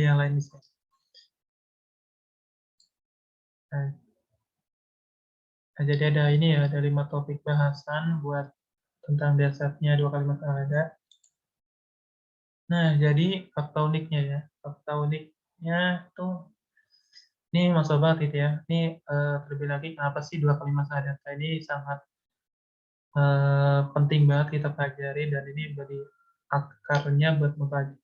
yang lain bisa. Nah, jadi ada ini ya, ada 5 topik bahasan buat tentang dasarnya 2 kalimat syahadat. Nah, jadi fakta uniknya ya. Fakta uniknya tuh ini Mas Sobat gitu ya. Ini terlebih lagi kenapa sih 2 kalimat syahadat ini sangat penting banget kita pelajari, dan ini bagi akarnya buat mempelajari.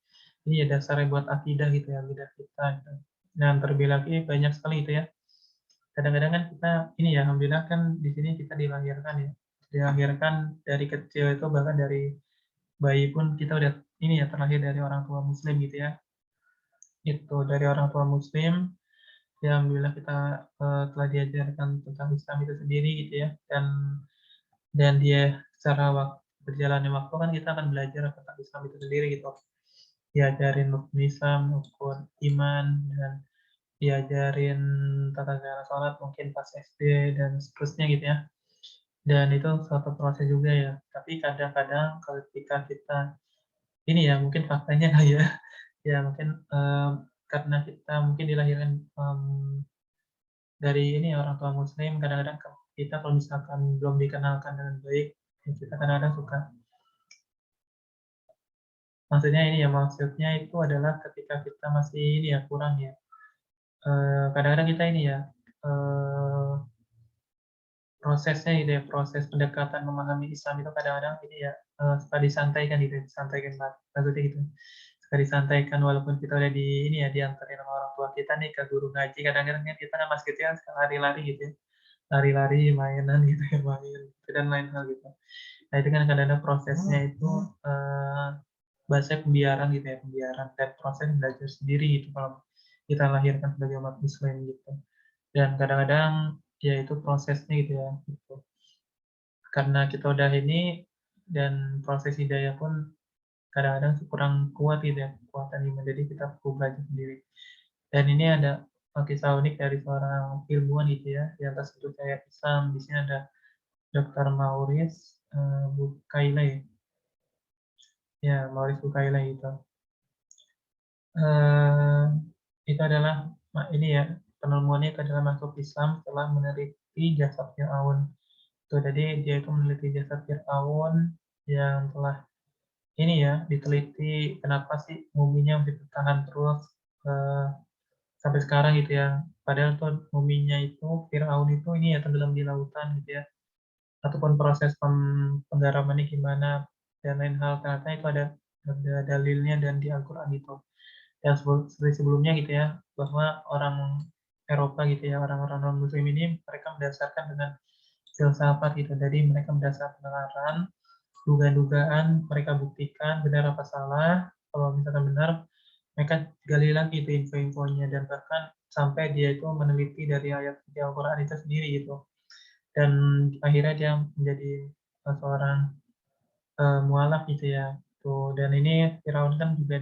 Ini ya dasarnya buat akidah gitu ya, akidah kita gitu. Dan terlebih lagi banyak sekali itu ya. Kadang-kadang kan kita ini ya, alhamdulillah kan di sini kita dilahirkan ya. Dilahirkan dari kecil itu, bahkan dari bayi pun kita udah ini ya, terlahir dari orang tua muslim gitu ya. Itu dari orang tua muslim, ya alhamdulillah kita telah diajarkan tentang Islam itu sendiri gitu ya. Dan dia secara berjalannya waktu kan kita akan belajar tentang Islam itu sendiri gitu. Diajarin rukun Islam, rukun iman, dan diajarin tata cara sholat mungkin pas SD dan seterusnya gitu ya. Dan itu suatu proses juga ya. Tapi kadang-kadang ketika kita ini ya, mungkin faktanya lah ya, ya mungkin karena kita mungkin dilahirkan dari ini orang tua muslim, kadang-kadang kita kalau misalkan belum dikenalkan dengan baik, ya kita kadang-kadang suka, maksudnya ini ya, maksudnya itu adalah ketika kita masih ini ya, kurang ya, kadang-kadang kita ini ya, prosesnya gitu ya, proses pendekatan memahami Islam itu kadang-kadang ini ya, suka disantaikan gitu, disantaikan banget, maksudnya gitu. Suka disantaikan walaupun kita udah di ini ya, diantarin sama orang tua kita nih ke guru ngaji, kadang-kadang kan kita kan masih kecil kan suka lari-lari gitu ya, lari-lari, mainan gitu ya, main dan lain hal gitu. Nah itu kan kadang-kadang prosesnya itu bahasa pembiaran gitu ya, pembiaran dan proses belajar sendiri gitu kalau kita lahirkan sebagai umat muslim gitu. Dan kadang-kadang ya itu prosesnya gitu ya, gitu. Karena kita udah ini, dan proses hidayah pun kadang-kadang kurang kuat gitu ya, kekuatan iman, jadi kita perlu belajar sendiri. Dan ini ada kisah unik dari seorang ilmuwan gitu ya, yang tersebut saya Islam. Di sini ada Dr. Maurice Bucaille. Ya, Maurice Bucaille itu. Itu adalah ini ya, penemuannya itu adalah masuk Islam setelah meneliti jasad Fir'aun. Tuh, jadi dia itu meneliti jasad Fir'aun yang telah ini ya, diteliti kenapa sih muminya masih bertahan terus sampai sekarang gitu ya. Padahal tuh muminya itu, Fir'aun itu ini ya tenggelam di lautan gitu ya. Ataupun proses penggaramannya gimana dan lain hal, ternyata itu ada dalilnya dan di Al-Quran gitu. Yang seperti sebelumnya gitu ya, bahwa orang Eropa gitu ya, orang-orang non-muslim ini mereka mendasarkan dengan filsafat gitu. Jadi mereka mendasarkan penalaran, dugaan-dugaan, mereka buktikan benar apa salah. Kalau misalkan benar, mereka gali lagi itu info-infonya, dan bahkan sampai dia itu meneliti dari ayat di Al-Quran itu sendiri gitu. Dan akhirnya dia menjadi seorang mualaf gitu ya. Tuh, dan ini Firaun kan juga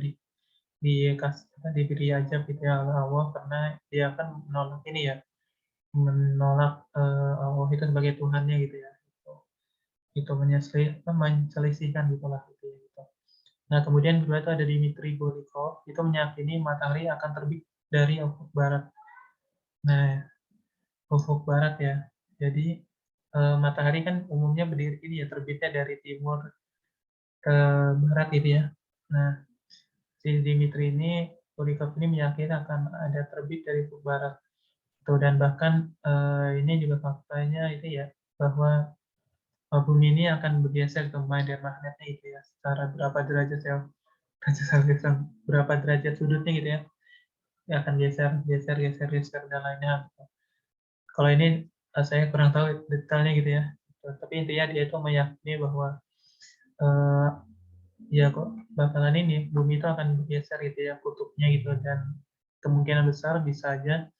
diberi ajab gitu ya oleh Allah, karena dia kan menolak ini ya, menolak Allah itu sebagai Tuhannya gitu ya. Itu menyelisihkan gitulah gitu ya gitu. Nah, kemudian kedua itu ada Dmitri Golikov, itu meyakini matahari akan terbit dari ufuk barat. Nah, ufuk barat ya. Jadi matahari kan umumnya berdiri ini ya, terbitnya dari timur ke barat gitu ya. Nah, si Dimitri ini, Golikov ini meyakini akan ada terbit dari ufuk barat. Tuh, dan bahkan ini juga faktanya itu ya, bahwa bumi ini akan bergeser ke medan magnetnya gitu ya, secara berapa derajat ya, berapa derajat sudutnya gitu ya, ya akan geser, geser, geser, geser dan lainnya. Kalau ini saya kurang tahu detailnya gitu ya. Tapi intinya dia itu meyakini bahwa uh, ya kok bakalan ini bumi itu akan bergeser gitu ya, kutubnya gitu, dan kemungkinan besar bisa aja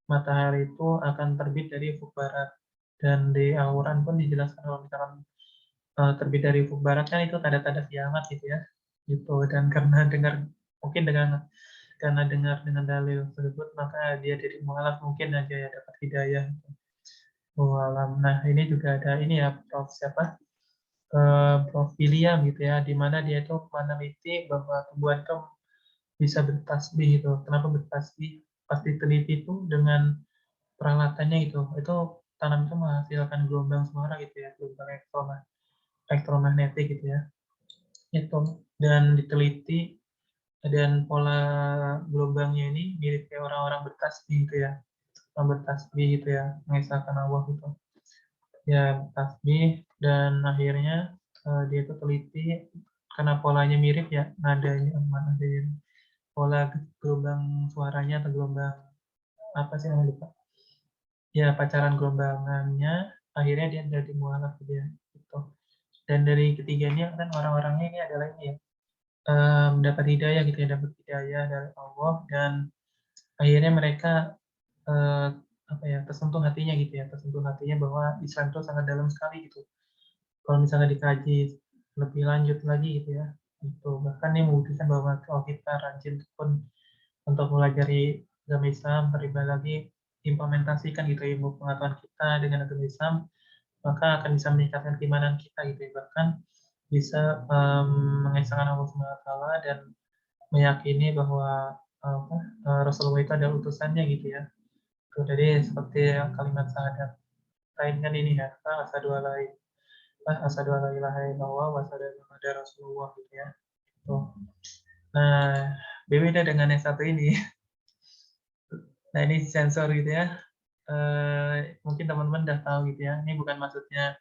matahari itu akan terbit dari ufuk barat. Dan di Al-Quran pun dijelaskan kalau misalkan terbit dari ufuk barat kan itu tanda-tanda kiamat gitu ya, gitu. Dan karena dengar, mungkin karena dengar dengan dalil tersebut, maka dia jadi mualaf, mungkin aja ya dapat hidayah gitu. Walam. Nah, ini juga ada ini ya, Prof. Siapa? Prof. William gitu ya, di mana dia itu meneliti bahwa tumbuhan itu bisa bertasbih gitu. Kenapa bertasbih? Pas diteliti itu dengan peralatannya itu tanam itu menghasilkan gelombang suara gitu ya, gelombang elektromagnetik gitu ya. Itu dan diteliti dan pola gelombangnya ini mirip kayak orang-orang bertasbih gitu ya. Orang bertasbih gitu ya, mengesahkan Allah gitu. Ya, bertasbih dan akhirnya dia itu teliti karena polanya mirip ya, nadanya mana nadanya pola gelombang suaranya atau gelombang apa sih namanya lupa. Ya, pacaran gelombangannya akhirnya dia jadi mualaf gitu ya. Gitu. Dan dari ketiganya kan orang-orangnya ini adalah ini ya, mendapat hidayah gitu ya, dapat hidayah dari Allah dan akhirnya mereka eh, apa ya tersentuh hatinya gitu ya, tersentuh hatinya bahwa Islam itu sangat dalam sekali gitu. Kalau misalnya dikaji lebih lanjut lagi gitu ya, itu bahkan ini membuktikan bahwa kalau kita rajin pun untuk mempelajari agama Islam, terlibat lagi implementasikan gitu ilmu pengetahuan kita dengan agama Islam, maka akan bisa meningkatkan keimanan kita gitu ya, bahkan bisa mengesahkan Allah SWT dan meyakini bahwa Rasulullah itu adalah utusannya gitu ya. Jadi seperti kalimat syahadat lain kan ini ya, asyhadu alla ilaha illallah wa asyhadu anna muhammadar rasulullah gitu ya. Tuh. Nah, berbeda dengan yang satu ini. Nah, ini sensor gitu ya. Mungkin teman-teman udah tahu gitu ya. Ini bukan maksudnya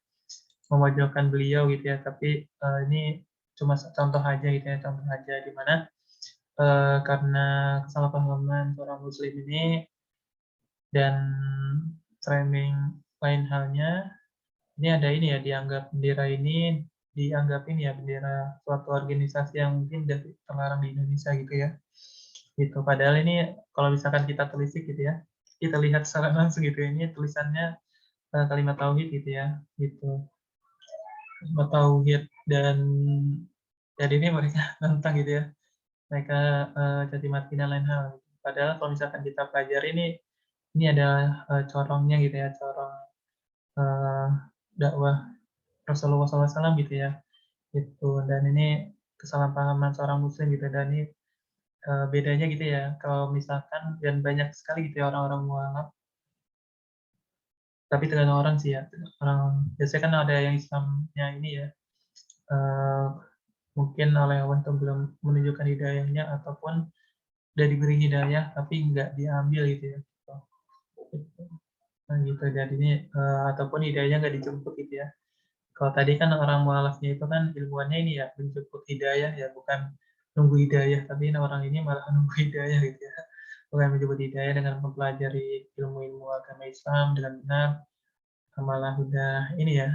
memojokkan beliau gitu ya, tapi ini cuma contoh aja gitu ya, contoh aja di mana karena kesalahpahaman seorang muslim ini dan framing lain halnya, ini ada ini ya, dianggap bendera ini dianggap ini ya bendera suatu organisasi yang mungkin terlarang di Indonesia gitu ya. Gitu. Padahal ini kalau misalkan kita telisik gitu ya, kita lihat secara langsung gitu ya, ini tulisannya kalimat tauhid gitu ya, gitu. Kalimat tauhid dan jadi ini mereka nantang gitu ya, mereka caci maki dan lain hal. Padahal kalau misalkan kita pelajari ini adalah corongnya gitu ya, corong uh, dakwah Rasulullah SAW gitu ya, gitu. Dan ini kesalahpahaman seorang muslim gitu, dan ini bedanya gitu ya, kalau misalkan dan banyak sekali gitu ya orang-orang mualaf, tapi tergantung orang sih ya, orang biasanya kan ada yang Islamnya ini ya, uh, mungkin oleh Allah itu belum menunjukkan hidayahnya ataupun udah diberi hidayah tapi nggak diambil gitu ya, gitu. Nah, gitu jadinya ataupun hidayahnya nggak dijemput gitu ya. Kalau tadi kan orang mualafnya itu kan ilmuannya ini ya menjemput hidayah ya, bukan nunggu hidayah, tapi orang ini malah nunggu hidayah gitu ya. Bukan menjemput hidayah dengan mempelajari ilmu-ilmu agama Islam dengan benar, malah udah ini ya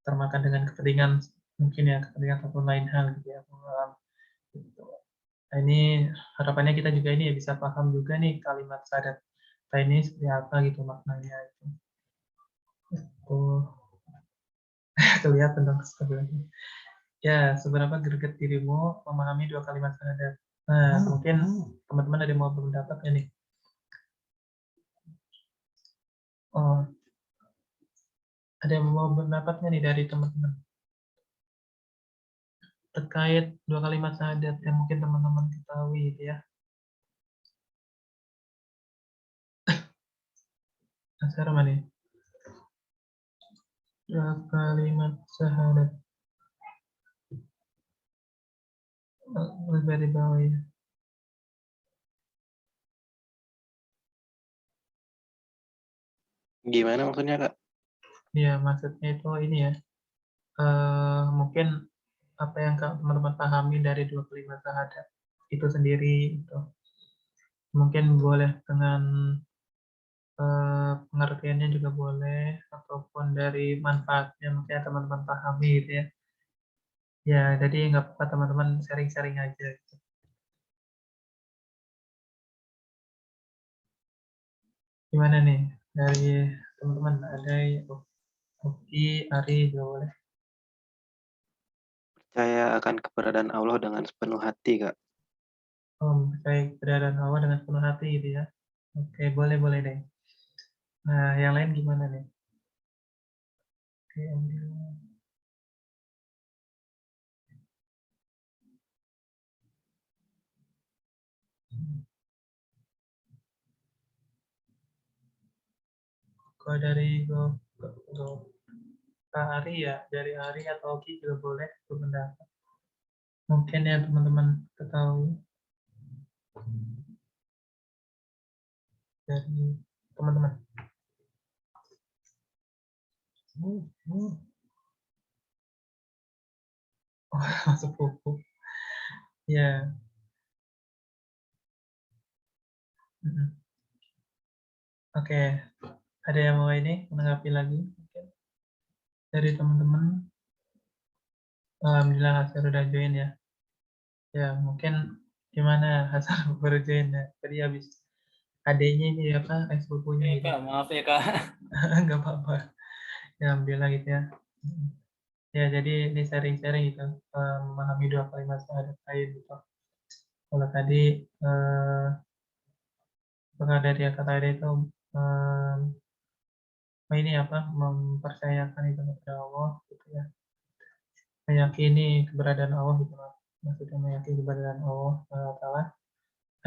termakan dengan kepentingan mungkin ya, kepentingan ataupun lain hal gitu ya. Gitu. Nah, ini harapannya kita juga ini ya bisa paham juga nih kalimat syahadat ini seperti apa gitu maknanya itu. Oh, kelihatan dong sebenarnya. Ya, seberapa greget dirimu memahami dua kalimat syahadat? Nah, mungkin teman-teman ada yang mau berpendapat ya nih? Oh, ada yang mau berpendapatnya nih dari teman-teman terkait dua kalimat syahadat yang mungkin teman-teman ketahui gitu ya? Nah, sekarang mana nih? Dua kalimat syahadat. Lebih dari bawah ya. Gimana maksudnya, Kak? Ya, maksudnya itu ini ya. Mungkin apa yang teman-teman pahami dari dua kalimat syahadat itu sendiri itu. Mungkin boleh dengan pengertiannya juga boleh, ataupun dari manfaatnya mungkin teman-teman pahami gitu ya. Ya, jadi nggak apa-apa teman-teman sharing-sharing aja gitu. Gimana nih dari teman-teman, ada Oki, Ari juga boleh. Percaya akan keberadaan Allah dengan sepenuh hati, Kak. Percaya keberadaan Allah dengan sepenuh hati gitu ya. Oke, boleh deh. Nah, yang lain gimana nih? Oke, ambil. Kalau dari Kak Ari ya, dari Ari atau Oki juga boleh berpendapat. Mungkin ya teman-teman ketahui dari teman-teman. Oh, masuk buku. Ya, mm-mm. Oke. Ada yang mau ini menanggapi lagi? Mungkin dari teman-teman. Alhamdulillah Hasan udah join ya. Ya, mungkin gimana Hasan baru join ya? Tadi habis adanya ini apa, sepupunya Oke gitu. Kak, maaf ya Kak. Nggak apa-apa. Ya, alhamdulillah gitu ya. Ya, jadi ini sharing-sharing gitu, memahami dua kalimat syahadat lain gitu. Kalau tadi dari kata tadi itu em, ini apa, mempercayakan itu kepada Allah gitu ya, meyakini keberadaan Allah gitu lah. Maksudnya meyakini keberadaan Allah Taala.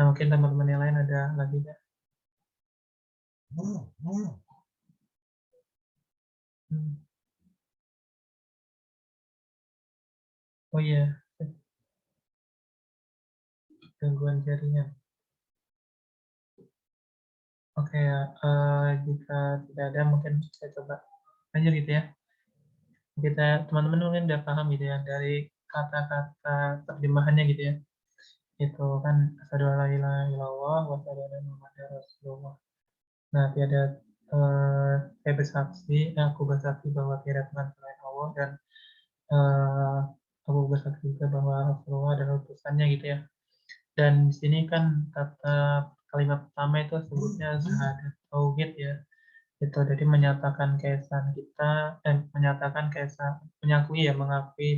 Nah, mungkin teman-teman yang lain ada lagi ya. Hmm. Oh iya, gangguan jaringan. Oke ya, jika tidak ada mungkin saya coba lanjut gitu ya. Kita teman-teman mungkin udah paham gitu ya dari kata-kata terjemahannya gitu ya. Itu kan asyhadu alla ilaha illallah wa asyhadu anna muhammadar rasulullah. Nah, tiada saya bersaksi, aku bersaksi bahwa tiada Tuhan selain Allah dan eh, aku bersaksi juga bahwa Rasulullah adalah utusannya gitu ya. Dan di sini kan kata kalimat pertama itu sebutnya syahadat tauhid ya. Itu jadi menyatakan keesaan kita dan menyatakan keesaan, mengakui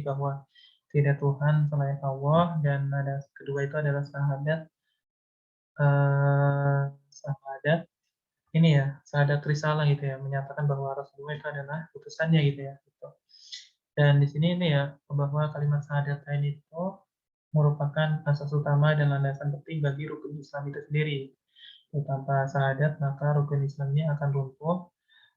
bahwa tidak Tuhan selain Allah, dan ada kedua itu adalah syahadat ini ya, syahadat risalah gitu ya, menyatakan bahwa Rasulullah itu adalah utusannya gitu ya gitu. Dan di sini ini ya, bahwa kalimat syahadat lain itu merupakan asas utama dan landasan penting bagi rukun Islam itu sendiri. Tanpa syahadat maka rukun Islamnya akan runtuh.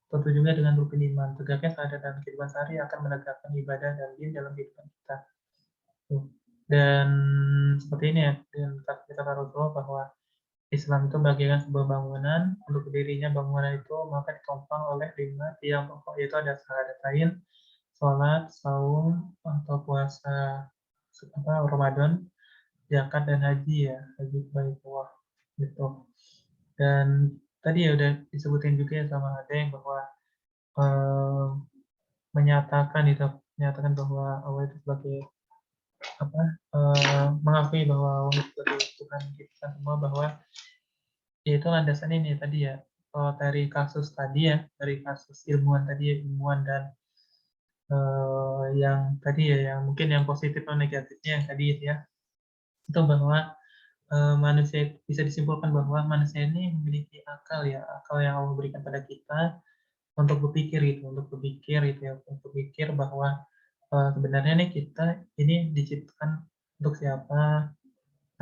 Tentu juga dengan rukun iman, tegaknya syahadat dan kehidupan sehari akan menegakkan ibadah dan din dalam kehidupan kita. Dan seperti ini ya, dengan kata Rasulullah bahwa Islam itu bagaikan sebuah bangunan, untuk berdirinya bangunan itu maka ditopang oleh 5 tiang pokok, yaitu ada syahadatain, sholat, saum, atau puasa Ramadan, zakat dan haji ya, haji baitullah gitu. Dan tadi ya udah disebutin juga ya sama ada yang bahwa eh, menyatakan bahwa Allah itu sebagai apa, mengakui bahwa Allah itu sebagai Tuhan kita semua, bahwa yaitu landasan ini tadi ya, dari kasus tadi ya, dari kasus ilmuwan tadi ya, ilmuwan dan yang tadi ya, yang mungkin yang positif atau negatifnya yang tadi itu ya, itu bahwa manusia bisa disimpulkan bahwa manusia ini memiliki akal ya, akal yang Allah berikan pada kita untuk berpikir gitu, ya, untuk berpikir bahwa sebenarnya nih kita ini diciptakan untuk siapa,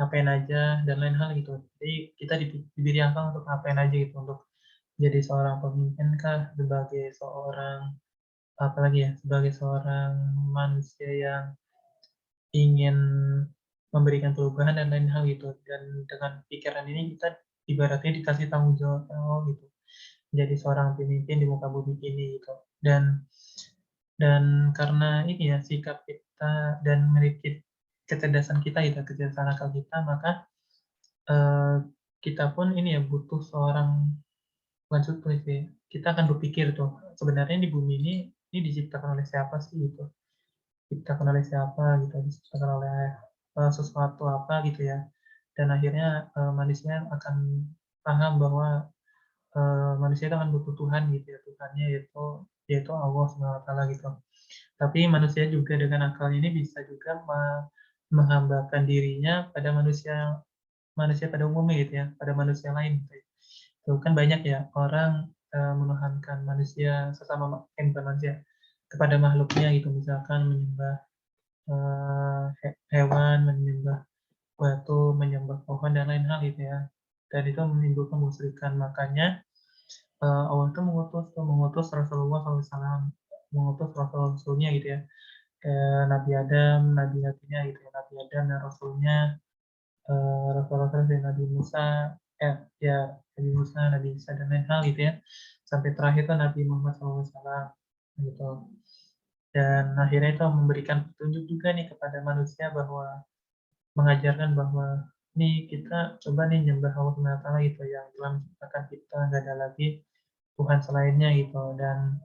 ngapain aja dan lain hal gitu. Jadi kita diberi akal untuk ngapain aja gitu, untuk jadi seorang pemimpin kah, sebagai seorang apalagi ya, sebagai seorang manusia yang ingin memberikan perubahan dan lain hal gitu. Dan dengan pikiran ini kita ibaratnya dikasih tanggung jawab gitu. Jadi seorang pemimpin di muka bumi ini gitu. Dan karena ini ya sikap kita dan memiliki kecerdasan kita gitu, kecerdasan akal kita, maka eh, kita pun ini ya butuh seorang, bukan surprise sih, kita akan berpikir tuh sebenarnya di bumi ini diciptakan oleh siapa sih gitu, diciptakan oleh siapa gitu, diciptakan oleh sesuatu apa gitu ya. Dan akhirnya manusia akan paham bahwa manusia itu akan butuh Tuhan gitu ya, Tuhannya yaitu Allah SWT gitu. Tapi manusia juga dengan akalnya ini bisa juga menghambakan dirinya pada manusia manusia pada umumnya gitu ya, pada manusia lain gitu ya. Itu kan banyak ya orang menuhankan manusia sesama bukan manusia, kepada makhluknya gitu, misalkan menyembah hewan, menyembah batu, menyembah pohon dan lain hal gitu ya. Dan itu menimbulkan kemusyrikan. Makanya Allah tuh mengutus Rasulullah SAW, mengutus rasul-rasulnya gitu ya, kayak Nabi Adam, nabi-nabinya gitu ya, Nabi Adam dan rasulnya, rasul-rasul dari Nabi Musa, ya Nabi Musa, Nabi Isa dan lain hal gitu ya, sampai terakhir tuh Nabi Muhammad SAW gitu. Dan akhirnya itu memberikan petunjuk juga nih kepada manusia bahwa mengajarkan bahwa nih kita coba nih nyembah Allah Subhanahu wa taala gitu yang telah menciptakan kita, nggak ada lagi Tuhan selainnya gitu. Dan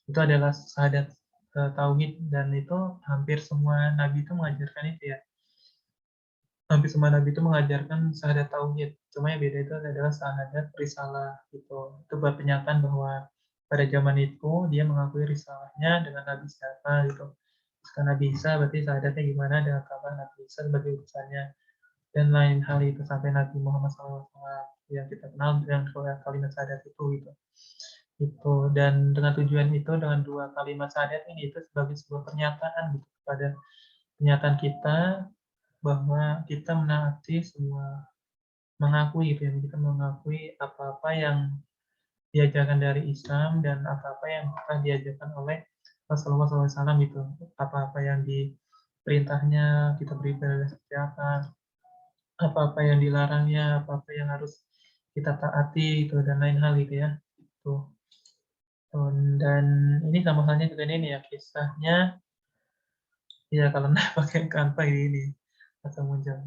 itu adalah syahadat tauhid, dan itu hampir semua nabi itu mengajarkan itu ya. Hampir semua nabi itu mengajarkan syahadat tauhid. Cuma yang beda itu adalah syahadat risalah gitu. Itu buat pernyataan bahwa pada zaman itu dia mengakui risalahnya dengan Nabi siapa gitu. Karena bisa berarti syahadatnya gimana dengan kabar Nabi Isa sebagai utusannya dan lain hal itu sampai Nabi Muhammad SAW yang kita kenal dengan kalimat syahadat itu gitu. Itu dan dengan tujuan itu, dengan dua kalimat syahadat ini itu sebagai sebuah pernyataan gitu kepada pernyataan kita bahwa kita menaati semua, mengakui gitu ya, kita mengakui apa-apa yang diajarkan dari Islam dan apa-apa yang telah diajarkan oleh Rasulullah SAW gitu. Apa-apa yang diperintahnya kita beribadah seperti apa-apa yang dilarangnya, apa-apa yang harus kita taati gitu dan lain hal gitu ya. Gitu. Dan ini sama halnya juga ini ya kisahnya ya kalau nggak pakai kanva ini atau muncul.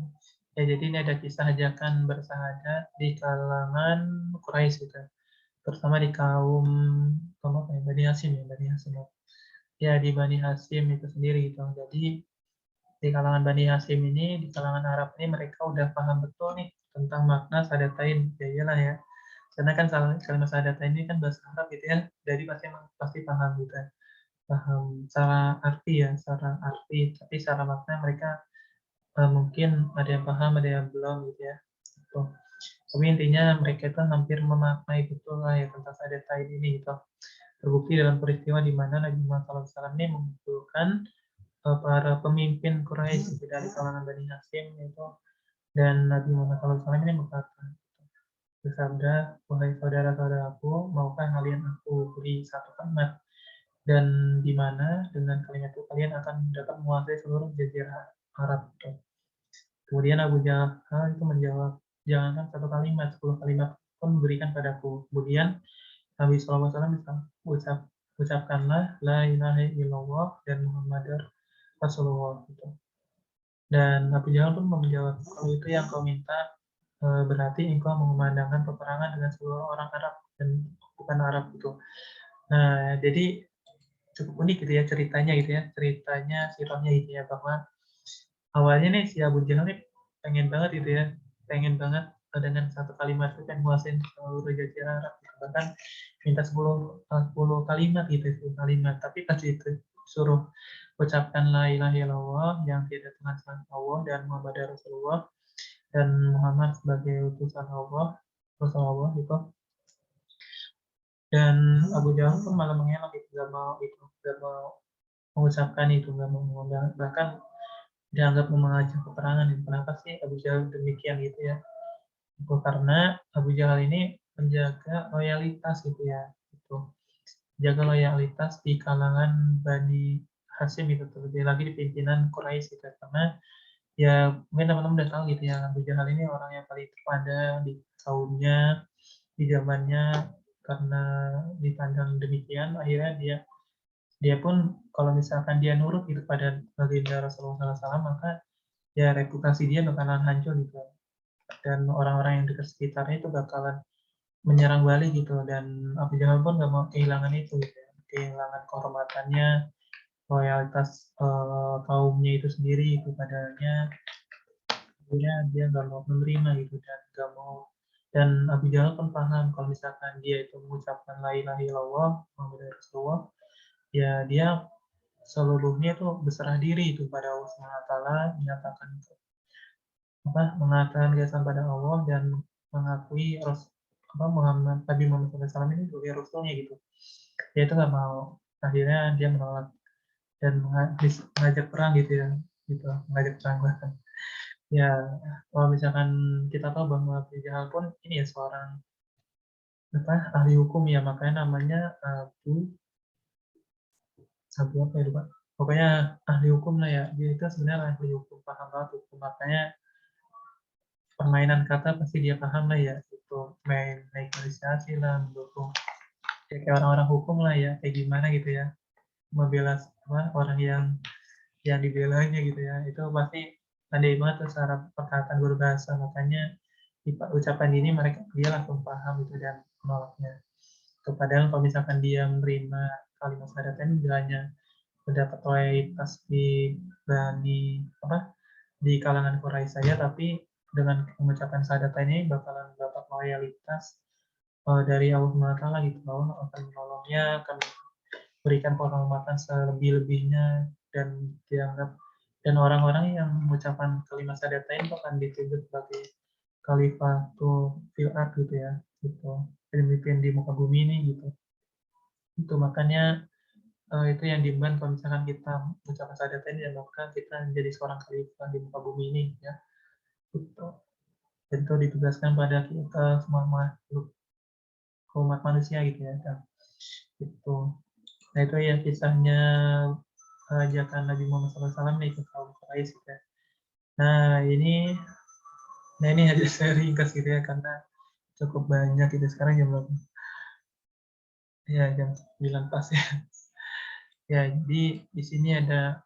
Ya jadi ini ada kisah ajakan bersahadat di kalangan Quraisy gitu. Terutama di kaum apa ya, Bani Hasyim ya, Bani Hasyim. Ya di Bani Hasyim itu sendiri gitu. Jadi di kalangan Bani Hasyim ini, di kalangan Arab ini mereka udah paham betul nih tentang makna syahadatain. Ya iyalah ya. Karena kan kalimat syahadatain ini kan bahasa Arab gitu ya. Jadi pasti paham gitu ya. Paham secara arti ya, secara arti, tapi secara makna mereka mungkin ada yang paham, ada yang belum gitu ya. Gitu. Tapi intinya mereka itu hampir memaknai betul lah ya tentang syahadatain ini gitu. Terbukti dalam peristiwa di mana Nabi Muhammad SAW ini mengumpulkan para pemimpin Quraisy dari kalangan Bani Hasyim itu, dan Nabi Muhammad SAW ini berkata, bersabda, wahai saudara-saudaraku, maukah kalian aku beri satu kalimat dan di mana dengan kalimat itu kalian akan dapat menguasai seluruh jazirah Arab. Kemudian Abu Jahal itu menjawab, jangankan satu kalimat, 10 kalimat pun berikan padaku. Kemudian Nabi SAW ucapkanlah la ilaha illallah dan Muhammad Rasulullah gitu. Dan Abu Jahal pun menjawab, kalau itu yang kau minta berarti engkau mengumandangkan peperangan dengan seluruh orang Arab dan bukan Arab gitu. Nah, jadi cukup unik gitu ya ceritanya sirahnya gitu ya, bahwa awalnya nih si Abu Jahal nih pengen banget gitu ya, pengen banget dengan satu kalimat itu kan menguasain seluruh jazirah Arab gitu. Bahkan minta 10 kalimat gitu, 10 kalimat, tapi pas itu suruh ucapkan la ilaha illallah yang tidak Tuhan selain Allah dan Muhammad Rasulullah dan Muhammad sebagai utusan Allah, Rasulullah gitu. Dan Abu Jahal pun malah mengelak itu, gak mau mengucapkan itu, gak mau mengundang, bahkan dianggap mengajak peperangan. Kenapa sih Abu Jahal demikian gitu ya? Itu karena Abu Jahal ini menjaga loyalitas gitu ya, gitu. Jaga loyalitas di kalangan Bani Hasyim itu, terlebih lagi di pimpinan Quraisy gitu. Karena ya mungkin teman-teman udah tahu gitu ya, Abu Jahal ini orang yang paling terpandang di kaumnya, di zamannya, karena dipandang demikian akhirnya dia dia pun kalau misalkan dia nurut gitu pada baginda Rasulullah SAW, maka ya reputasi dia bakalan hancur gitu, dan orang-orang yang dekat sekitarnya itu bakalan menyerang balik gitu, dan Abu Jahal pun gak mau kehilangan itu gitu ya, kehilangan kehormatannya, loyalitas kaumnya itu sendiri kepadanya. Akhirnya dia nggak mau menerima gitu dan nggak mau, dan Abu Jahal pun paham kalau misalkan dia itu mengucapkan la ilaha illallah Muhammad Rasulullah, ya dia seluruhnya itu berserah diri itu pada Allah Subhanahu wa taala, menyatakan mengatakan keesaan pada Allah dan mengakui Nabi Muhammad SAW ini sebagai rasulnya gitu. Dia itu nggak mau, akhirnya dia menolak dan mengajak perang gitu ya, gitu, mengajak perang bahkan. Ya, kalau misalkan kita tahu bahwa Abu Jahal pun ini ya seorang ahli hukum ya, makanya namanya Abu apa ya lupa. Pokoknya ahli hukum lah ya. Dia itu sebenarnya ahli hukum, paham banget hukum. Makanya permainan kata pasti dia paham lah ya. Itu main negosiasi lah, mendukung. Ya, kayak orang-orang hukum lah ya, kayak gimana gitu ya. Membela orang yang dibelanya gitu ya. Itu pasti pandai banget tuh secara perkataan berbahasa. Makanya di ucapan ini dia langsung paham gitu dan menolaknya. Padahal kalau misalkan dia menerima kalimat syahadat ini hanya mendapat loyalitas di kalangan Quraisy saja, tapi dengan mengucapkan syahadat ini bakalan dapat loyalitas dari Allah SWT gitu. Allah akan menolongnya, akan berikan penghormatan selebih-lebihnya, dan dianggap, dan orang-orang yang mengucapkan kalimat syahadat ini akan disebut sebagai khalifatul fil ard gitu ya, gitu, pemimpin di muka bumi ini gitu. Itu makanya itu yang diemban kalau misalkan kita mengucapkan syahadat ini, dan maka kita menjadi seorang khalifah di muka bumi ini ya, gitu. Dan itu ditugaskan pada kita semua makhluk umat manusia gitu ya, dan itu. Nah itu ya kisahnya ajakan Nabi Muhammad SAW nih ke kaum Quraisy gitu ya. Nah ini aja saya ringkas gitu ya, karena cukup banyak gitu. Sekarang jam berapa? Ya jam 9 pas ya. Ya jadi di sini ada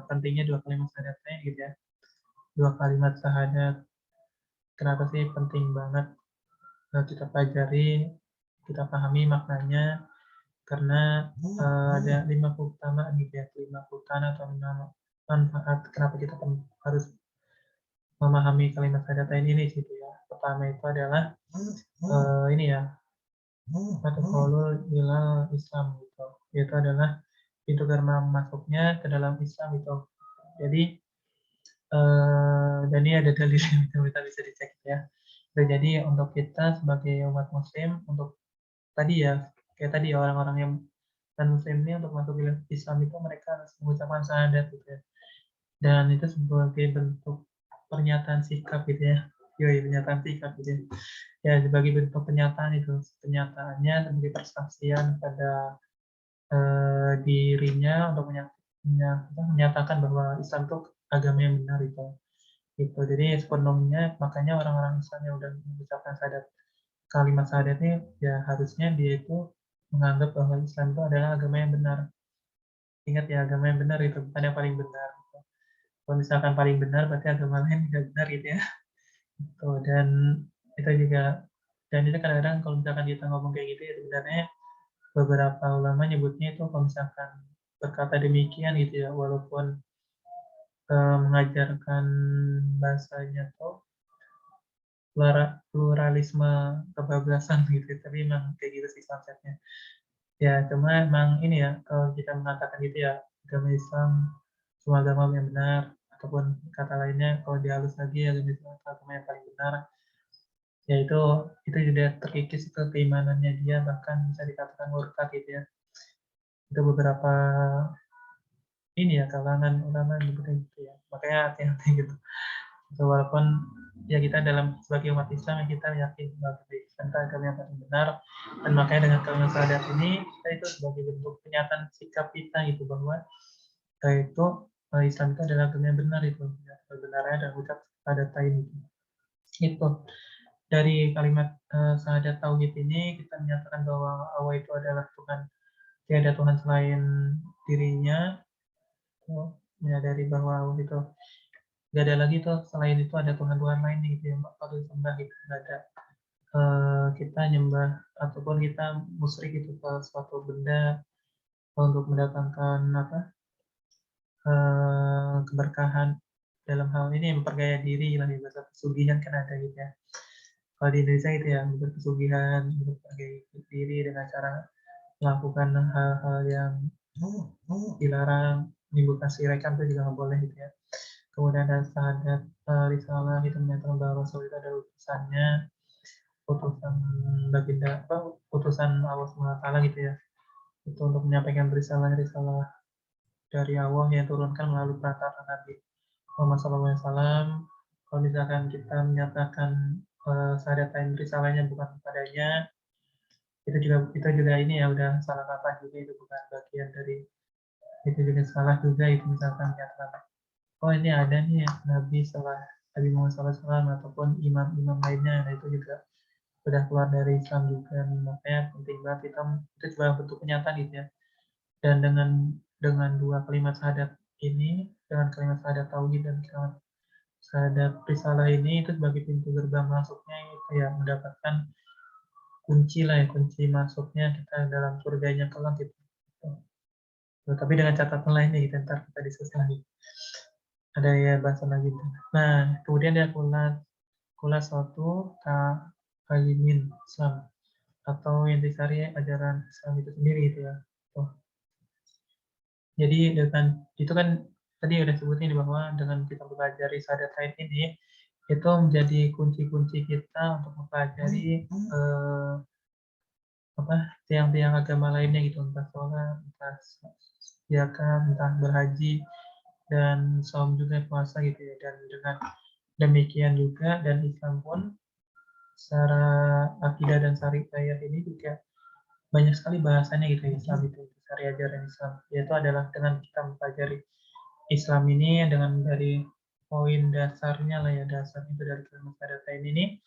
pentingnya dua kalimat syahadatnya gitu ya. Dua kalimat syahadat. Kenapa sih penting banget kita pelajari, kita pahami maknanya, karena ada 5 keutamaan gitu ya, 5 keutamaan atau 5 manfaat kenapa kita harus memahami kalimat syahadat ini gitu ya. Pertama itu adalah ini ya, madkhulul ilal Islam gitu. Itu adalah pintu gerbang masuknya ke dalam Islam itu. Jadi dan ini ada dalil yang kita bisa dicek ya. Jadi untuk kita sebagai umat muslim, untuk tadi ya, kayak tadi orang-orang yang dan muslim ini untuk masuk Islam itu mereka harus mengucapkan syahadat gitu ya. Dan itu sebagai bentuk pernyataan sikap gitu ya. Yoi, pernyataan sikap gitu ya. Ya, sebagai bentuk pernyataan itu. Penyataannya sebagai persaksian pada dirinya untuk menyatakan bahwa Islam itu agama yang benar itu. Gitu. Jadi sepenuhnya makanya orang-orang Islam yang udah mengucapkan kalimat syahadatnya ya harusnya dia itu menganggap bahwa Islam itu adalah agama yang benar. Ingat ya, agama yang benar itu bukan yang paling benar. Kalau misalkan paling benar berarti agama lain tidak benar gitu ya. Gitu. Dan itu juga, dan itu kadang-kadang kalau misalkan kita ngomong kayak gitu ya sebenarnya beberapa ulama nyebutnya itu kalau misalkan berkata demikian gitu ya, walaupun mengajarkan bahasanya tuh pluralisme kebablasan gitu, tapi memang kayak gitu sih konsepnya. Ya, cuma emang ini ya, kalau kita mengatakan gitu ya, agama Islam semua agama yang benar, ataupun kata lainnya kalau dihalus lagi agama Islam agama yang paling benar, ya itu juga terkikis itu keimanannya dia, bahkan bisa dikatakan murtad gitu ya. Itu beberapa ini ya kalangan ulama nyebutnya gitu ya. Makanya hati-hati gitu. So, walaupun ya kita sebagai umat Islam yang kita yakin bahwa Islam itu agama yang paling benar, dan makanya dengan kalimat syahadat ini kita itu sebagai bentuk pernyataan sikap kita gitu bahwa itu Islam itu adalah agama yang benar itu ya, kebenarannya dan ucap syahadat ini itu. Dari kalimat syahadat tauhid ini kita menyatakan bahwa Allah itu adalah Tuhan, tiada Tuhan selain dirinya. Menyadari bahwa Allah itu gak ada lagi tuh, selain itu ada Tuhan-Tuhan lain gitu yang patut disembah gitu, gak ada kita nyembah ataupun kita musyrik gitu ke suatu benda untuk mendatangkan keberkahan, dalam hal ini memperkaya diri lah ya, bahasa pesugihan kan ada gitu ya. Kalau di Indonesia itu ya berpesugihan, berperkaya diri dengan cara melakukan hal-hal yang dilarang, menimbulkan syirekan itu juga nggak boleh gitu ya. Kemudian ada syahadat risalah, itu menyatakan bahwa Rasul itu adalah utusan baginda utusan Allah SWT gitu ya. Itu untuk menyampaikan risalah-risalah dari Allah yang turunkan melalui perantara Nabi Muhammad SAW. Kalau misalkan kita menyatakan syahadatain risalahnya bukan padanya, itu juga ini ya udah salah kaprah juga, itu bukan bagian dari, itu juga salah juga itu misalkan menyatakan, oh ini ada nih Nabi setelah Nabi Muhammad SAW ataupun imam-imam lainnya, nah itu juga udah keluar dari Islam juga nih. Makanya penting banget kita, itu juga bentuk kenyataan gitu ya. Dan dengan dua kalimat syahadat ini, dengan kalimat syahadat tauhid dan kalimat syahadat risalah ini, itu sebagai pintu gerbang masuknya itu ya, mendapatkan kunci lah ya, kunci masuknya kita dalam surganya kelak gitu. Tapi dengan catatan lainnya gitu, ntar kita diskusi lagi. Ada ya bahasa lagi. Nah, kemudian dia kulas suatu kalimin Islam atau yang disari ajaran Islam itu sendiri gitu ya. Tuh. Jadi dengan itu kan tadi udah sebutin bahwa dengan kita mempelajari syahadat ini itu menjadi kunci-kunci kita untuk mempelajari tiang-tiang agama lainnya gitu, entah sholat, entah zakat, entah berhaji, dan saum juga, puasa gitu ya. Dan dengan demikian juga, dan Islam pun secara akidah dan syariah ini juga banyak sekali bahasannya gitu ya. Islam itu syariah ajaran Islam, yaitu adalah dengan kita mempelajari Islam ini dengan dari poin dasarnya lah ya, dasar itu dari kalimat syahadat ini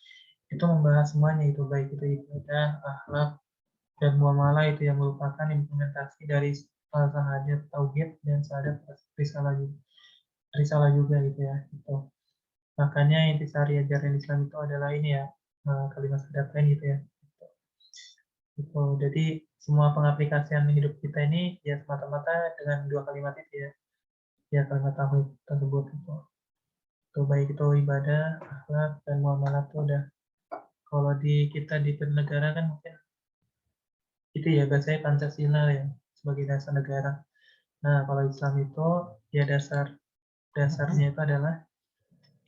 itu membahas semuanya, itu baik itu ibadah, akhlak, dan muamalah, itu yang merupakan implementasi dari syahadat tauhid dan syahadat risalah juga gitu ya. Gitu. Makanya intisari ajaran Islam itu adalah ini ya, kalimat syahadat gitu ya. Gitu. Jadi semua pengaplikasian hidup kita ini ya semata-mata dengan dua kalimat itu ya. Ya kalimat tauhid tersebut itu. Itu baik itu ibadah, akhlak, dan muamalah itu udah, kalau di kita di bernegara kan mungkin itu ya biasanya Pancasila ya sebagai dasar negara. Nah, kalau Islam itu ya dasarnya itu adalah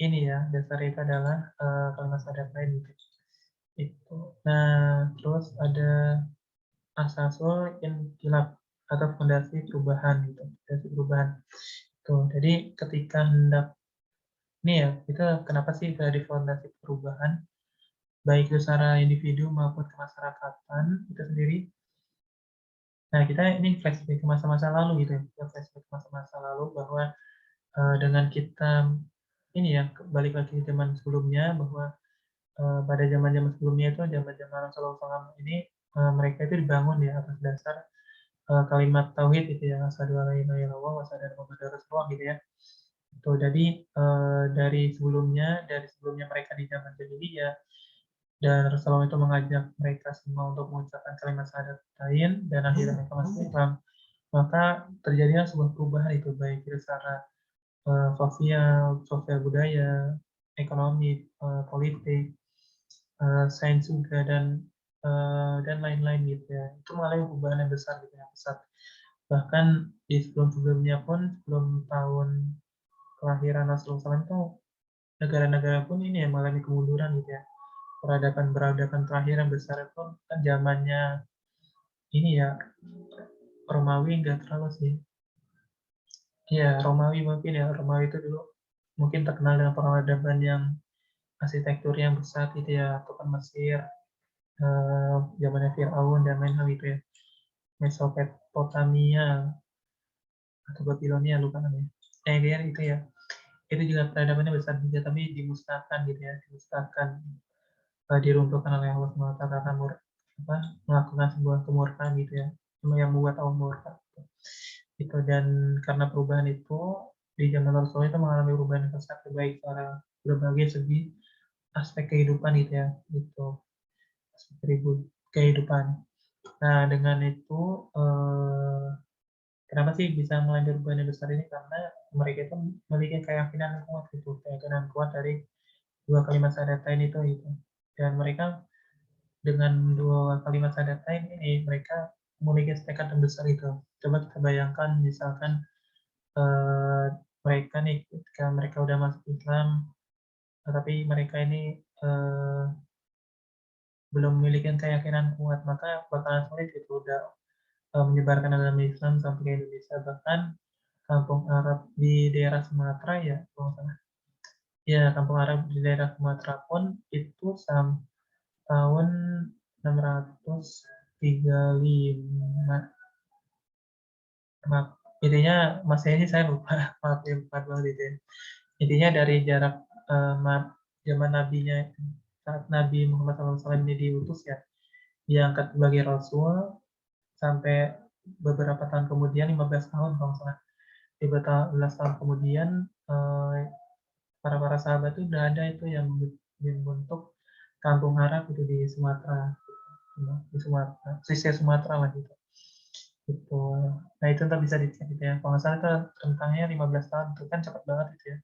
ini ya, dasar itu adalah kalimat syahadat lain gitu. Itu. Nah, terus ada asasul inkilab atau fondasi perubahan gitu, fondasi perubahan. Tuh, jadi ketika hendak ini ya, kita kenapa sih dari fondasi perubahan baik itu secara individu maupun kemasyarakatan itu sendiri. Nah, kita ini flashback ke masa-masa lalu gitu ya. Kita flashback ke masa-masa lalu bahwa dengan kita ini ya, balik lagi ke zaman sebelumnya, bahwa pada zaman-zaman sebelumnya itu, zaman-zaman Rasulullah SAW ini, mereka itu dibangun ya atas dasar kalimat tauhid gitu ya, asyhadu alla ilaha illallah wa asyhadu anna muhammadar rasulullah gitu ya. Itu jadi dari sebelumnya mereka di zaman jahiliyah, dan Rasulullah itu mengajak mereka semua untuk mengucapkan kalimat syahadat lain, dan akhirnya mereka masuk Islam. Maka terjadilah sebuah perubahan itu, baik itu secara sosial budaya, ekonomi, politik, sains juga, dan lain-lain gitu ya. Itu mengalami perubahan yang besar gitu ya, pesat. Bahkan di sebelum-sebelumnya pun, sebelum tahun kelahiran Rasulullah SAW itu, negara-negara pun ini yang mengalami kemunduran gitu ya. Peradaban terakhir yang besar itu kan zamannya ini ya, Romawi enggak terlalu sih. Iya, Romawi mungkin ya, Romawi itu dulu mungkin terkenal dengan peradaban yang arsitektur yang besar gitu ya, atau kan Mesir, zamannya Firaun dan lain hal itu ya. Mesopotamia atau Babilonia, lupa namanya. Dia itu ya. Itu juga peradabannya besar juga, tapi dimusnahkan gitu ya, dimusnahkan, diruntuhkan oleh Allah SWT karena melakukan sebuah kemurkaan gitu ya, cuma yang membuat Allah murka. Gitu. Dan karena perubahan itu di zaman Rasulullah itu mengalami perubahan yang besar, baik secara berbagai segi aspek kehidupan gitu ya, gitu, aspek kehidupan. Nah, dengan itu kenapa sih bisa mengalami perubahan yang besar ini? Karena mereka itu memiliki keyakinan yang kuat gitu, keyakinan kuat dari dua kalimat syahadatain itu gitu. Dan mereka dengan dua kalimat syahadatain ini mereka memiliki tekad yang besar itu. Coba kita bayangkan misalkan mereka nih ketika mereka udah masuk Islam, tapi mereka ini belum memiliki keyakinan kuat, maka bakalan sulit itu udah menyebarkan agama Islam sampai ke Indonesia. Bahkan kampung Arab di daerah Sumatera ya, kalau salah, ya kampung Arab di daerah Sumatera pun itu tahun 635. Maaf, intinya Masehi saya lupa, maaf ya, lupa banget itu ya. Intinya dari jarak zaman nabinya saat Nabi Muhammad SAW ini diutus ya, diangkat sebagai Rasul sampai beberapa tahun kemudian, 15 tahun kalau nggak salah, 15 tahun kemudian para sahabat itu udah ada itu yang membentuk kampung Arab itu di Sumatera, di Sumatera, sisi Sumatera lah gitu. Gitu. Nah itu ntar bisa dicek gitu ya. Kalau nggak salah itu rentangnya 15 tahun, itu kan cepet banget gitu ya.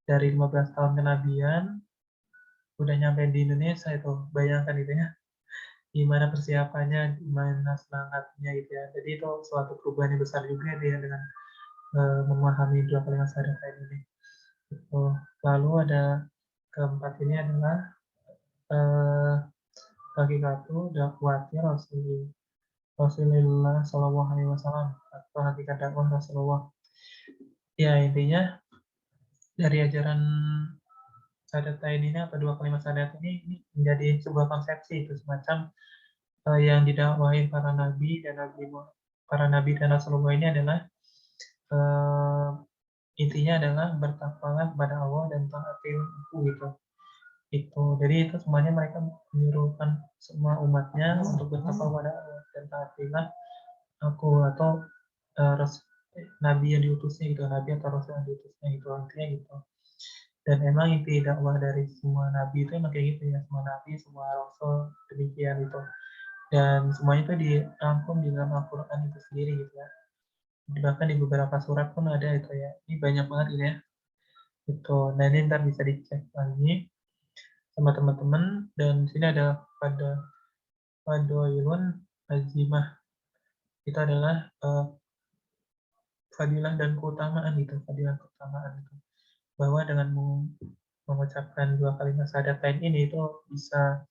Dari 15 tahun kenabian, udah nyampe di Indonesia itu. Bayangkan gitu ya, gimana persiapannya, gimana semangatnya gitu ya. Jadi itu suatu perubahan yang besar juga dia dengan memahami dua kalimat syahadat ini. Gitu. Lalu ada keempat ini adalah eh, hakikatu dakwati Rasulullah Shallallahu Alaihi Wasallam atau hakikat dakwah Rasulullah. Ya intinya dari ajaran Syahadatain ini atau dua kalimat syahadat ini menjadi sebuah konsepsi itu semacam yang didakwahi para nabi dan rasulullah ini adalah uh, intinya adalah bertakwalah kepada Allah dan taati aku gitu. Itu jadi itu semuanya mereka menyuruhkan semua umatnya untuk bertakwa kepada Allah dan taatilah aku atau uh, nabi yang diutusnya gitu, nabi atau rasul yang diutusnya gitu, artinya gitu. Dan emang inti dakwah dari semua nabi itu emang kayak gitu ya, semua nabi, semua rasul demikian itu. Dan semuanya itu dirangkum di dalam Al-Quran itu sendiri gitu ya. Bahkan di beberapa surat pun ada itu ya. Ini banyak banget gitu ya. Itu. Nah ini ntar bisa dicek lagi sama teman-teman. Dan di sini ada pada Fadoilun Azimah. Itu adalah fadilah dan keutamaan gitu. Fadilah keutamaan itu. Bahwa dengan mengucapkan dua kalimat syahadat ini itu bisa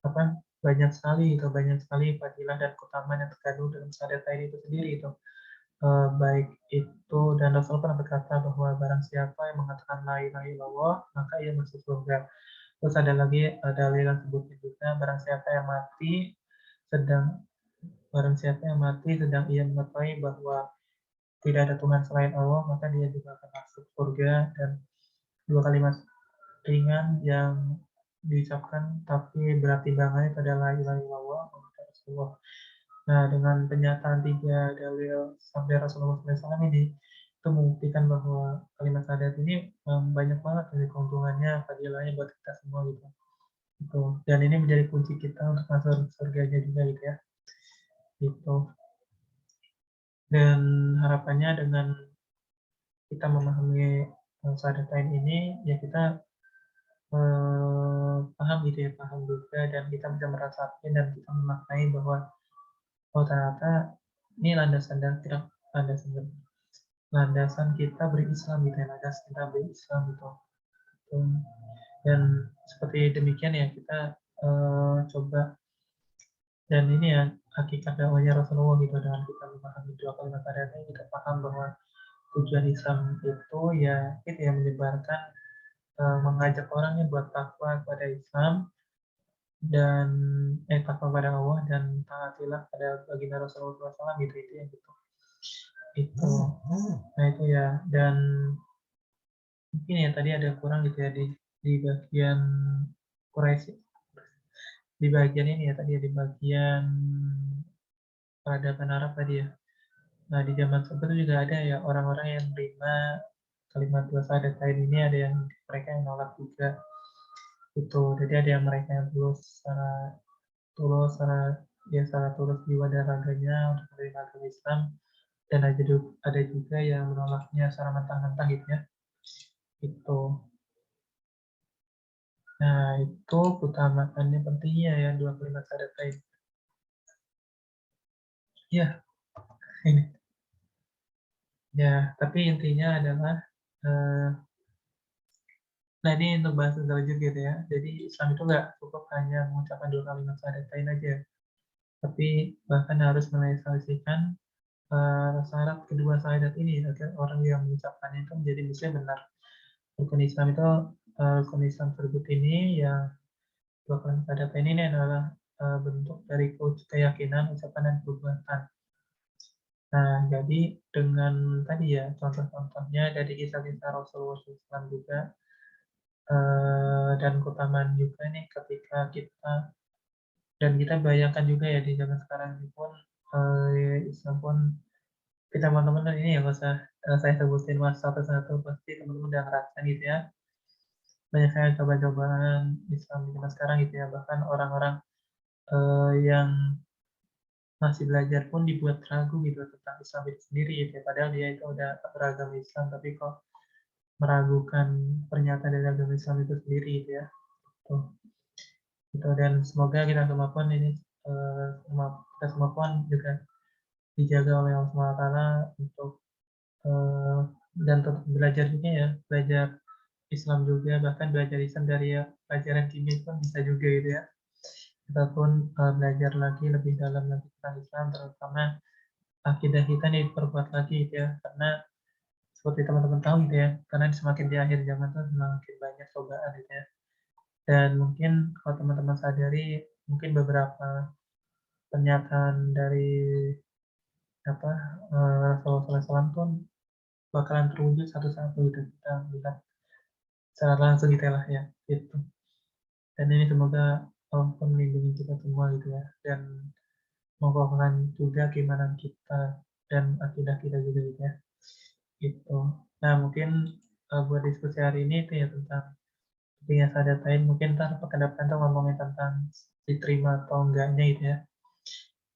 apa banyak sekali fadilah dan keutamaan yang terkandung dalam syahadat itu sendiri itu. Baik itu dan Rasul pernah berkata bahwa barang siapa yang mengatakan la ilaha illallah maka ia masuk surga. Terus ada lagi dalil yang sebutnya juga sedang barang siapa yang mati sedang ia mengetahui bahwa tidak ada Tuhan selain Allah maka dia juga akan masuk surga. Dan dua kalimat ringan yang diucapkan tapi berat timbangannya pada la ilaha illallah Muhammad Rasulullah. Nah, dengan penyataan tiga dalil sabda Rasulullah SAW ini, itu membuktikan bahwa kalimat syahadat ini banyak banget dari keuntungannya, fadilahnya buat kita semua gitu. Gitu. Dan ini menjadi kunci kita untuk masuk surganya juga gitu ya. Gitu. Dan harapannya dengan kita memahami syahadatain ini, ya kita paham gitu ya, paham juga dan kita bisa merasakan dan kita memaknai bahwa oh ternyata ini landasan dan tidak landasan kita berislam gitu ya, landasan kita berislam gitu. Dan seperti demikian ya kita coba dan ini ya hakikat dakwahnya Rasulullah gitu dengan kita memahami dua kalimat syahadat kita paham bahwa tujuan Islam itu ya itu ya menyebarkan mengajak orangnya buat takwa kepada Islam dan takwa kepada Allah dan taatilah pada baginda Rasulullah SAW gitu itu ya gitu itu. Nah itu ya dan mungkin ya tadi ada kurang gitu ya di bagian Quraisy di bagian ini ya tadi ya di bagian peradaban Arab tadi ya. Nah di zaman tersebut juga ada ya orang-orang yang menerima kalimat dua syahadat lain ini ada yang mereka yang nolak juga itu. Jadi ada yang mereka yang tulus secara tulus jiwa dan raganya untuk menerima agama Islam dan ada juga yang menolaknya secara mentah-mentah gitu ya. Itu. Nah, itu keutamaannya pentingnya ya dua kalimat syahadat lain. Ya, ini. Ya, tapi intinya adalah nah ini untuk bahas lebih gitu ya. Jadi Islam itu nggak cukup hanya mengucapkan dua kalimat syahadat aja, tapi bahkan harus merealisasikan syarat kedua syahadat ini agar orang yang mengucapkannya itu menjadi muslim benar. Rukun Islam itu, rukun Islam tersebut ini yang bakalan kita dapetin ini adalah, bentuk dari keyakinan, ucapan, dan perbuatan. Nah, jadi dengan tadi ya, contoh-contohnya dari kisah-kisah Rasulullah SAW juga, dan keutamaan juga nih ketika kita dan kita bayangkan juga ya di zaman sekarang ini pun, Islam pun kita teman-teman ini ya nggak usah, saya sebutin mas satu-satu, pasti teman-teman udah ngerasain gitu ya. Banyak sekali coba-cobaan Islam di zaman sekarang gitu ya, bahkan orang-orang, yang masih belajar pun dibuat ragu gitu tentang Islam itu sendiri gitu ya, padahal dia itu udah beragama Islam, tapi kok meragukan pernyataan dari agama Islam itu sendiri gitu ya. Tuh, gitu dan semoga kita semua pun ini, kita semua pun juga dijaga oleh Allah SWT untuk, eee, dan tetap belajar juga ya, belajar Islam juga, bahkan belajar Islam dari ya pelajaran kimia pun bisa juga gitu ya. Kita pun, belajar lagi lebih dalam lagi tentang Islam, terutama akidah kita nih diperkuat lagi gitu ya, karena seperti teman-teman tahu gitu ya, karena semakin di akhir zaman tuh semakin banyak cobaan gitu ya. Dan mungkin kalau teman-teman sadari, mungkin beberapa pernyataan dari apa, Rasulullah SAW pun bakalan terwujud satu-satu gitu, kita lihat secara langsung gitu lah ya, gitu. Dan ini semoga Allah pun melindungi kita semua gitu ya, dan mengokohkan juga keimanan kita dan akidah kita juga gitu ya, gitu. Nah mungkin, buat diskusi hari ini itu ya tentang pentingnya syahadatain, mungkin entar pekan depan tuh ngomongin tentang diterima atau enggaknya gitu ya,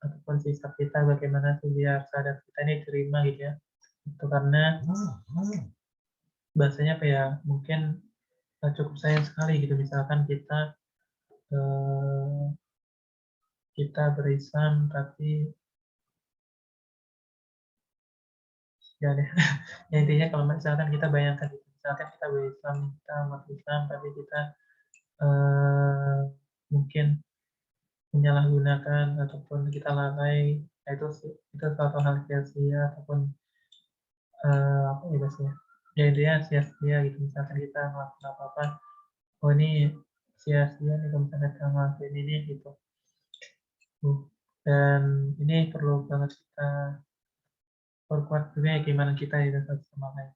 ataupun sikap kita bagaimana sih biar syahadat kita ini diterima gitu ya. Itu karena bahasanya apa ya, mungkin, cukup sayang sekali gitu misalkan kita, eee, kita berislam tapi ya deh, ya intinya kalau misalkan kita bayangkan gitu, misalkan kita berislam, kita umat Islam, tapi kita, eee, mungkin menyalahgunakan ataupun kita lalai, nah itu suatu hal sia-sia ataupun, apa ya bahasanya, ya intinya sia-sia gitu misalkan kita ngelakuin apa-apa, oh ini sia-sia nih kalau misalkan kita ngelakuin ini gitu. Dan ini perlu banget kita perkuat juga ya keimanan kita ya satu sama lain.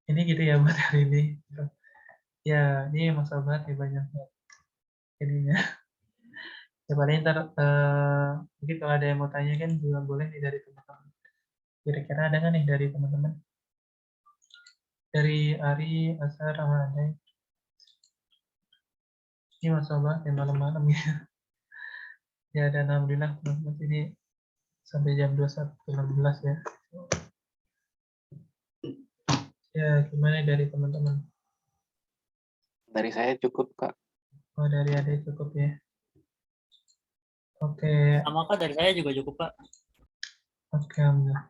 Ini gitu ya buat hari ini, gitu. Ya ini masalah banget ya banyak banget ininya. Ya paling entar, mungkin kalau ada yang mau tanya kan juga boleh nih dari teman-teman. Kira-kira ada nggak nih dari teman-teman? Dari Ari, Asar, sama Ade. Ini masalah banget ya malam-malam ya. Ya dan alhamdulillah teman-teman ini sampai jam 21.16 ya. Ya gimana dari teman-teman? Dari saya cukup, Kak. Oh dari Ade cukup ya. Oke, Sama Kak, dari saya juga cukup Kak. oke, alhamdulillah.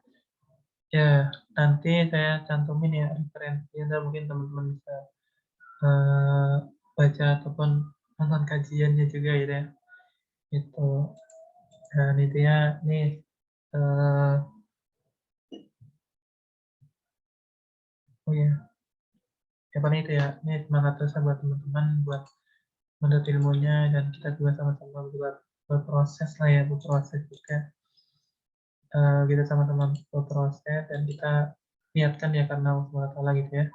Ya, nanti saya cantumin ya referensi, dan mungkin teman-teman bisa, eee, baca ataupun nonton kajiannya juga gitu ya, gitu. Dan intinya nih, eee oh iya, ya paling itu ya, ini semangat terus buat teman-teman buat menuntut ilmunya dan kita juga sama-sama buat berproses lah ya, berproses juga. Kita sama-sama berproses dan kita niatkan ya karena Allah SWT gitu ya.